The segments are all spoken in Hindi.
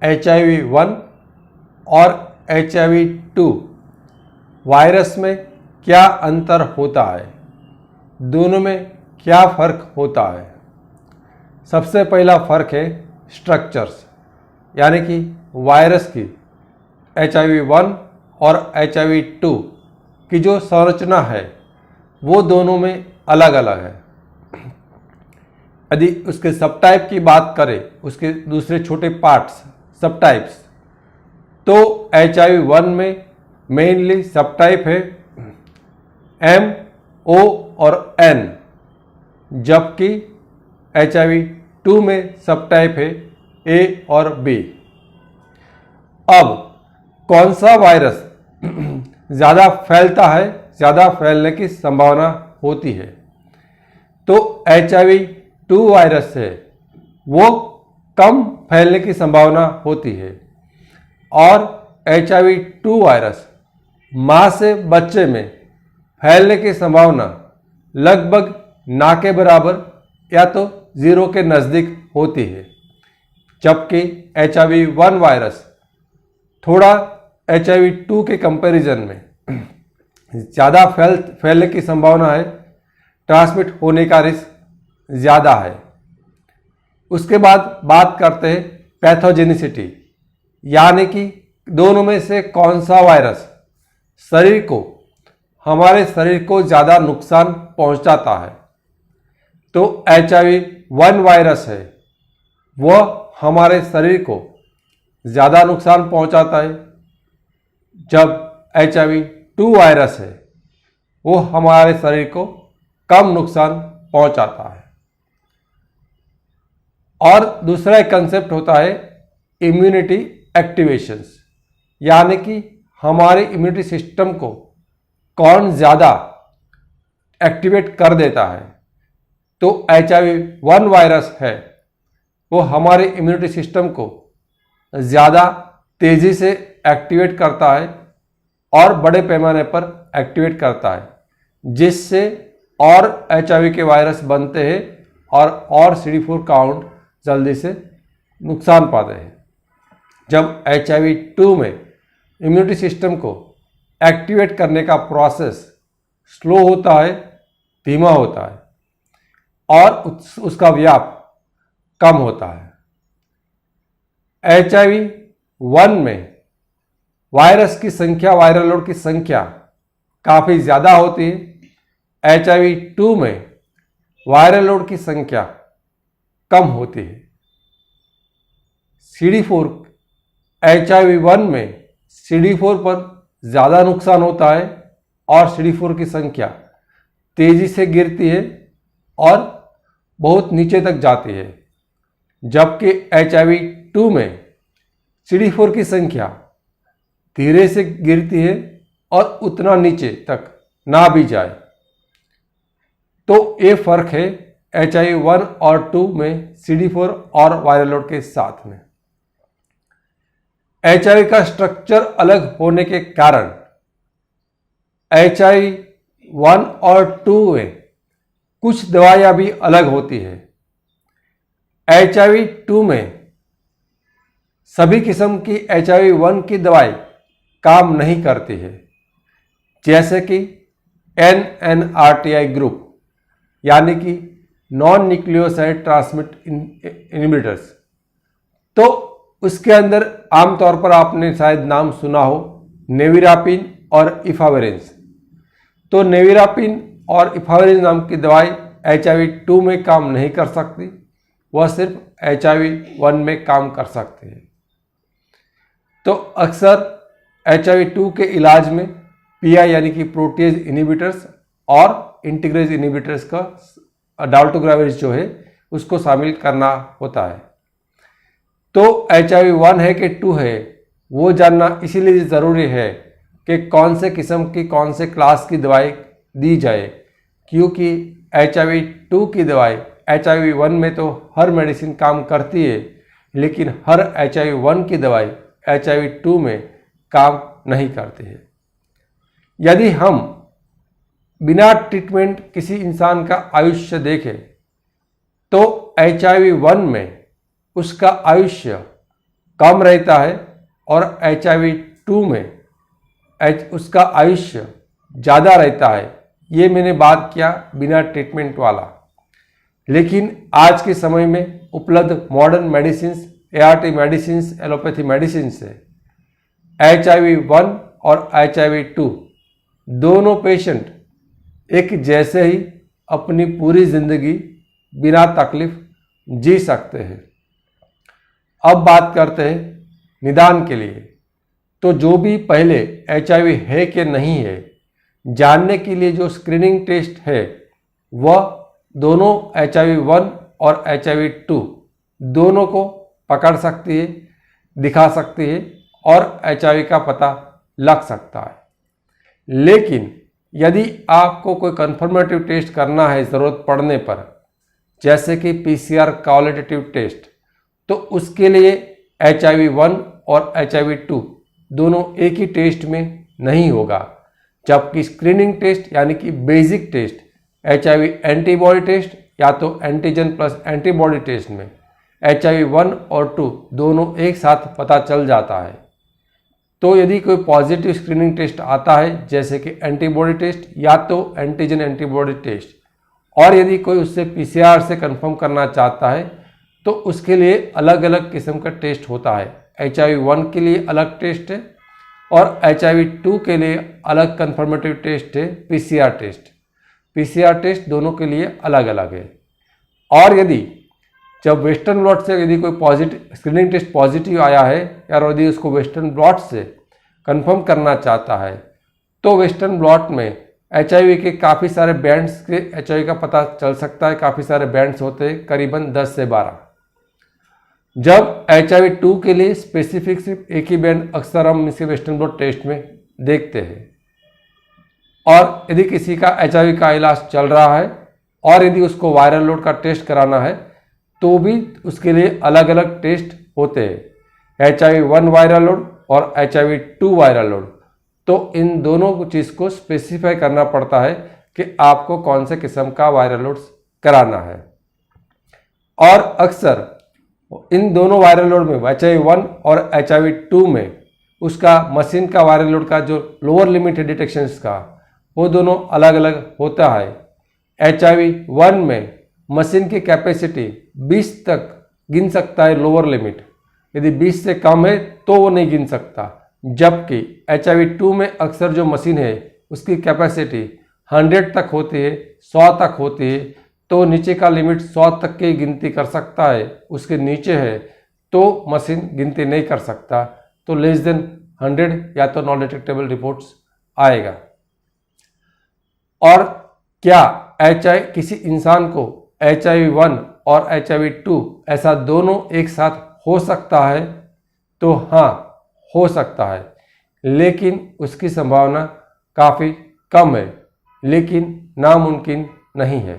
HIV-1 और HIV-2 वायरस में क्या अंतर होता है, दोनों में क्या फ़र्क होता है। सबसे पहला फ़र्क है स्ट्रक्चर्स, यानी कि वायरस की HIV-1 और HIV-2 की जो संरचना है वो दोनों में अलग अलग है। यदि उसके सब टाइप की बात करें, उसके दूसरे छोटे पार्ट्स सब टाइप्स, तो HIV-1 में मेनली सब टाइप है M, O और N, जबकि HIV-2 में सब टाइप है A और B। अब कौन सा वायरस ज़्यादा फैलता है, ज़्यादा फैलने की संभावना होती है, तो HIV-2 वायरस है वो कम फैलने की संभावना होती है, और HIV-2 वायरस माँ से बच्चे में फैलने की संभावना लगभग ना के बराबर या तो 0 के नज़दीक होती है, जबकि HIV-1 वायरस थोड़ा HIV-2 के कंपैरिजन में ज़्यादा फैलने की संभावना है, ट्रांसमिट होने का रिस्क ज़्यादा है। उसके बाद बात करते हैं पैथोजेनिसिटी, यानी कि दोनों में से कौन सा वायरस हमारे शरीर को ज़्यादा नुकसान पहुंचाता है। तो HIV-1 वायरस है वह हमारे शरीर को ज़्यादा नुकसान पहुंचाता है, जब HIV-2 वायरस है वो हमारे शरीर को कम नुकसान पहुंचाता है। और दूसरा एक कंसेप्ट होता है इम्यूनिटी एक्टिवेशंस, यानी कि हमारे इम्यूनिटी सिस्टम को कौन ज़्यादा एक्टिवेट कर देता है। तो HIV-1 वायरस है वो हमारे इम्यूनिटी सिस्टम को ज़्यादा तेज़ी से एक्टिवेट करता है और बड़े पैमाने पर एक्टिवेट करता है, जिससे और HIV के वायरस बनते हैं और CD4 काउंट जल्दी से नुकसान पाते हैं। जब HIV-2 में इम्यूनिटी सिस्टम को एक्टिवेट करने का प्रोसेस स्लो होता है, धीमा होता है और उसका व्याप कम होता है। HIV-1 में वायरस की संख्या, वायरल लोड की संख्या काफ़ी ज़्यादा होती है। HIV-2 में वायरल लोड की संख्या कम होती है। CD4 HIV-1 में CD4 पर ज़्यादा नुकसान होता है और CD4 की संख्या तेज़ी से गिरती है और बहुत नीचे तक जाती है, जबकि HIV-2 में CD4 की संख्या धीरे से गिरती है और उतना नीचे तक ना भी जाए। तो ये फ़र्क है HIV-1 और 2 में CD4 और वायरल लोड के साथ में। HIV का स्ट्रक्चर अलग होने के कारण HIV-1 और 2 में कुछ दवाइयाँ भी अलग होती है। HIV-2 में सभी किस्म की HIV-1 की दवाई काम नहीं करती है, जैसे कि NNRTI ग्रुप, यानी कि नॉन न्यूक्लियोसाइड ट्रांसमिट इनहिबिटर्स। तो उसके अंदर आमतौर पर आपने शायद नाम सुना हो नेविरापिन और इफावेरेंस। तो नेविरापिन और इफावेरेंस नाम की दवाई HIV-2 में काम नहीं कर सकती, वह सिर्फ HIV-1 में काम कर सकती है। तो अक्सर HIV-2 के इलाज में PI यानी कि प्रोटीज इनहिबिटर्स और इंटीग्रेज इनहिबिटर्स का डाल्टोग्राविज जो है उसको शामिल करना होता है। तो HIV-1 है कि 2 है वो जानना इसीलिए ज़रूरी है कि कौन से किस्म की, कौन से क्लास की दवाई दी जाए, क्योंकि HIV-2 की दवाई HIV-1 में तो हर मेडिसिन काम करती है, लेकिन हर HIV-1 की दवाई HIV-2 में काम नहीं करती है। यदि हम बिना ट्रीटमेंट किसी इंसान का आयुष्य देखें तो HIV-1 में उसका आयुष्य कम रहता है और HIV-2 में उसका आयुष्य ज़्यादा रहता है। ये मैंने बात किया बिना ट्रीटमेंट वाला। लेकिन आज के समय में उपलब्ध modern medicine, ART medicine, allopathy medicine से HIV-1 और HIV-2 दोनों पेशेंट एक जैसे ही अपनी पूरी ज़िंदगी बिना तकलीफ जी सकते हैं। अब बात करते हैं निदान के लिए। तो जो भी पहले HIV है कि नहीं है जानने के लिए जो स्क्रीनिंग टेस्ट है वह दोनों HIV-1 और HIV-2 दोनों को पकड़ सकती है, दिखा सकती है और HIV का पता लग सकता है। लेकिन यदि आपको कोई कन्फर्मेटिव टेस्ट करना है ज़रूरत पड़ने पर, जैसे कि PCR क्वालिटेटिव टेस्ट, तो उसके लिए HIV-1 और HIV-2 दोनों एक ही टेस्ट में नहीं होगा, जबकि स्क्रीनिंग टेस्ट यानी कि basic test HIV antibody test या तो एंटीजन प्लस एंटीबॉडी टेस्ट में HIV-1 और 2 दोनों एक साथ पता चल जाता है। तो यदि कोई पॉजिटिव स्क्रीनिंग टेस्ट आता है जैसे कि एंटीबॉडी टेस्ट या तो एंटीजन एंटीबॉडी टेस्ट, और यदि कोई उससे PCR से कंफर्म करना चाहता है तो उसके लिए अलग अलग किस्म का टेस्ट होता है। HIV-1 के लिए अलग टेस्ट है और HIV-2 के लिए अलग कंफर्मेटिव टेस्ट है PCR टेस्ट। PCR टेस्ट दोनों के लिए अलग अलग है। और यदि जब वेस्टर्न ब्लॉट से यदि कोई पॉजिटिव स्क्रीनिंग टेस्ट पॉजिटिव आया है या यदि उसको वेस्टर्न ब्लॉट से कंफर्म करना चाहता है तो वेस्टर्न ब्लॉट में HIV के काफ़ी सारे बैंड्स के HIV का पता चल सकता है। काफ़ी सारे बैंड्स होते हैं, करीबन 10 से 12। जब HIV-2 के लिए स्पेसिफिक सिर्फ एक ही बैंड अक्सर हम इसे वेस्टर्न ब्लॉट टेस्ट में देखते हैं। और यदि किसी का HIV का इलाज चल रहा है और यदि उसको वायरल लोड का टेस्ट कराना है तो भी उसके लिए अलग अलग टेस्ट होते हैं, HIV-1 वायरल लोड और HIV-2 वायरल लोड। तो इन दोनों चीज़ को स्पेसिफाई करना पड़ता है कि आपको कौन से किस्म का वायरल लोड कराना है। और अक्सर इन दोनों वायरल लोड में HIV-1 और HIV-2 में उसका मशीन का वायरल लोड का जो लोअर लिमिट है डिटेक्शंस का, वो दोनों अलग अलग होता है। HIV-1 में मशीन की कैपेसिटी 20 तक गिन सकता है लोअर लिमिट, यदि 20 से कम है तो वो नहीं गिन सकता। जबकि HIV-2 में अक्सर जो मशीन है उसकी कैपेसिटी 100 तक होती है, 100 तक होती है, तो नीचे का लिमिट 100 तक की गिनती कर सकता है। उसके नीचे है तो मशीन गिनती नहीं कर सकता, तो लेस देन 100 या तो नॉन डिटेक्टेबल रिपोर्ट्स आएगा। और क्या किसी इंसान को HIV-1 और HIV-2 ऐसा दोनों एक साथ हो सकता है? तो हाँ, हो सकता है, लेकिन उसकी संभावना काफ़ी कम है, लेकिन नामुमकिन नहीं है।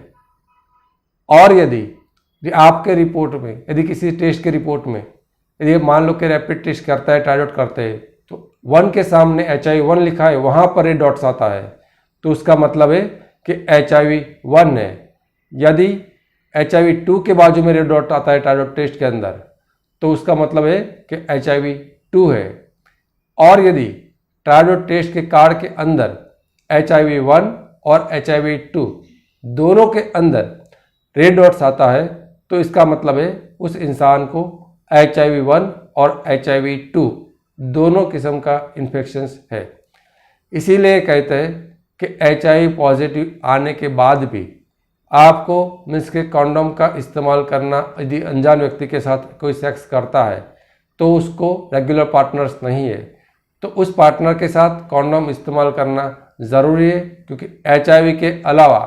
और यदि आपके रिपोर्ट में, यदि किसी टेस्ट के रिपोर्ट में यदि मान लो कि रैपिड टेस्ट करता है, टाइडॉट करते हैं, तो 1 के सामने HIV-1 लिखा है, वहाँ पर रेड डॉट्स आता है, तो उसका मतलब है कि HIV-1 है। यदि HIV-2 के बाजू में रेड डॉट आता है टाइडॉट टेस्ट के अंदर, तो उसका मतलब है कि HIV-2 है। और यदि टाइडॉट टेस्ट के कार्ड के अंदर HIV-1 और HIV-2 दोनों के अंदर रेड डॉट्स आता है, तो इसका मतलब है उस इंसान को HIV-1 और HIV-2 दोनों किस्म का इन्फेक्शंस है। इसीलिए कहते हैं कि HIV पॉजिटिव आने के बाद भी आपको मीन्स के कॉन्डोम का इस्तेमाल करना, यदि अनजान व्यक्ति के साथ कोई सेक्स करता है तो उसको रेगुलर पार्टनर्स नहीं है, तो उस पार्टनर के साथ कॉन्डोम इस्तेमाल करना ज़रूरी है, क्योंकि HIV के अलावा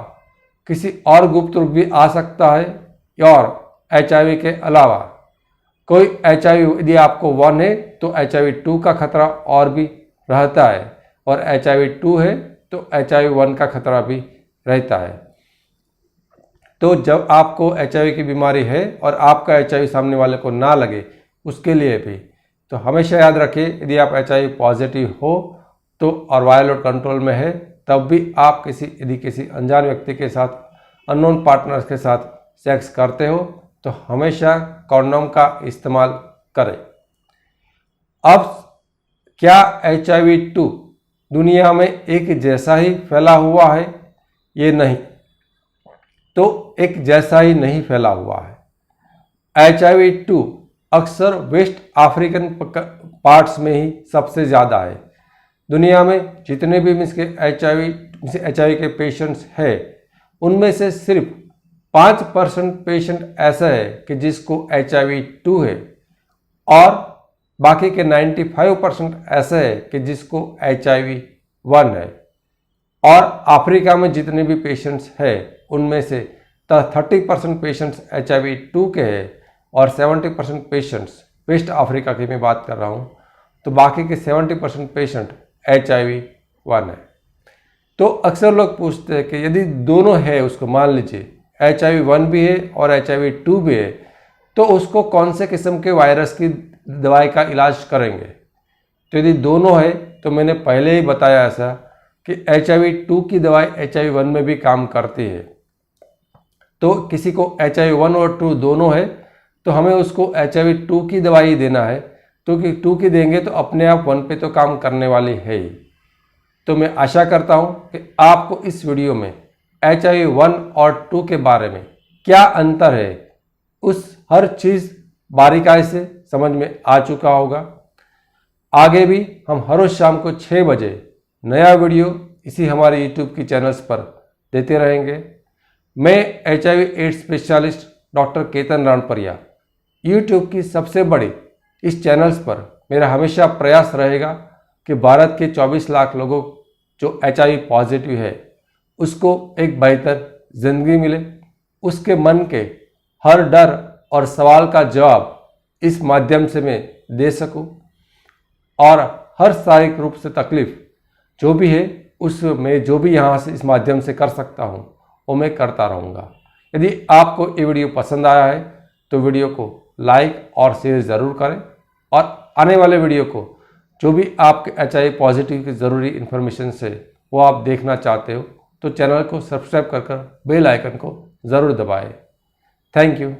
किसी और गुप्त रूप भी आ सकता है। और HIV के अलावा कोई HIV यदि आपको 1 है तो HIV-2 का खतरा और भी रहता है, और HIV-2 है तो HIV-1 का खतरा भी रहता है। तो जब आपको HIV की बीमारी है और आपका HIV सामने वाले को ना लगे, उसके लिए भी तो हमेशा याद रखिए, यदि आप HIV पॉजिटिव हो तो और वायरल लोड कंट्रोल में है, तब भी आप यदि किसी अनजान व्यक्ति के साथ, अननोन पार्टनर्स के साथ सेक्स करते हो तो हमेशा कॉन्डोम का इस्तेमाल करें। अब क्या HIV-2 दुनिया में एक जैसा ही फैला हुआ है? ये नहीं, तो एक जैसा ही नहीं फैला हुआ है। HIV-2 अक्सर वेस्ट अफ्रीकन पार्ट्स में ही सबसे ज़्यादा है। दुनिया में जितने भी HIV के पेशेंट्स हैं, उनमें से सिर्फ 5% पेशेंट ऐसा है कि जिसको HIV-2 है और बाकी के 95% ऐसा है कि जिसको HIV-1 है। और अफ्रीका में जितने भी पेशेंट्स हैं, उनमें से 30% पेशेंट्स HIV-2 के हैं और 70% पेशेंट्स वेस्ट अफ्रीका की मैं बात कर रहा हूँ, तो बाकी के 70% पेशेंट HIV-1 है। तो अक्सर लोग पूछते हैं कि यदि दोनों है, उसको मान लीजिए HIV-1 भी है और HIV-2 भी है, तो उसको कौन से किस्म के वायरस की दवाई का इलाज करेंगे? तो यदि दोनों है तो मैंने पहले ही बताया ऐसा कि HIV-2 की दवाई HIV-1 में भी काम करती है। तो किसी को HIV-1 और 2 दोनों है तो हमें उसको HIV-2 की दवाई ही देना है, क्योंकि 2 की देंगे तो अपने आप 1 पे तो काम करने वाली है ही। तो मैं आशा करता हूँ कि आपको इस वीडियो में HIV-1 और 2 के बारे में क्या अंतर है, उस हर चीज़ बारीकाई से समझ में आ चुका होगा। आगे भी हम हर रोज शाम को 6 बजे नया वीडियो इसी हमारे YouTube की चैनल्स पर देते रहेंगे। मैं HIV/AIDS specialist doctor Ketan Ranpariya, YouTube की सबसे बड़ी इस चैनल्स पर मेरा हमेशा प्रयास रहेगा कि भारत के 24 लाख लोगों जो HIV पॉजिटिव है उसको एक बेहतर जिंदगी मिले, उसके मन के हर डर और सवाल का जवाब इस माध्यम से मैं दे सकूं और हर शारीरिक रूप से तकलीफ जो भी है उसमें जो भी यहाँ से इस माध्यम से कर सकता हूँ वो मैं करता रहूँगा। यदि आपको ये वीडियो पसंद आया है तो वीडियो को लाइक और शेयर ज़रूर करें और आने वाले वीडियो को जो भी आपके HIV पॉजिटिव की ज़रूरी इन्फॉर्मेशन से वो आप देखना चाहते हो तो चैनल को सब्सक्राइब कर बेल आइकन को ज़रूर दबाएं। Thank you.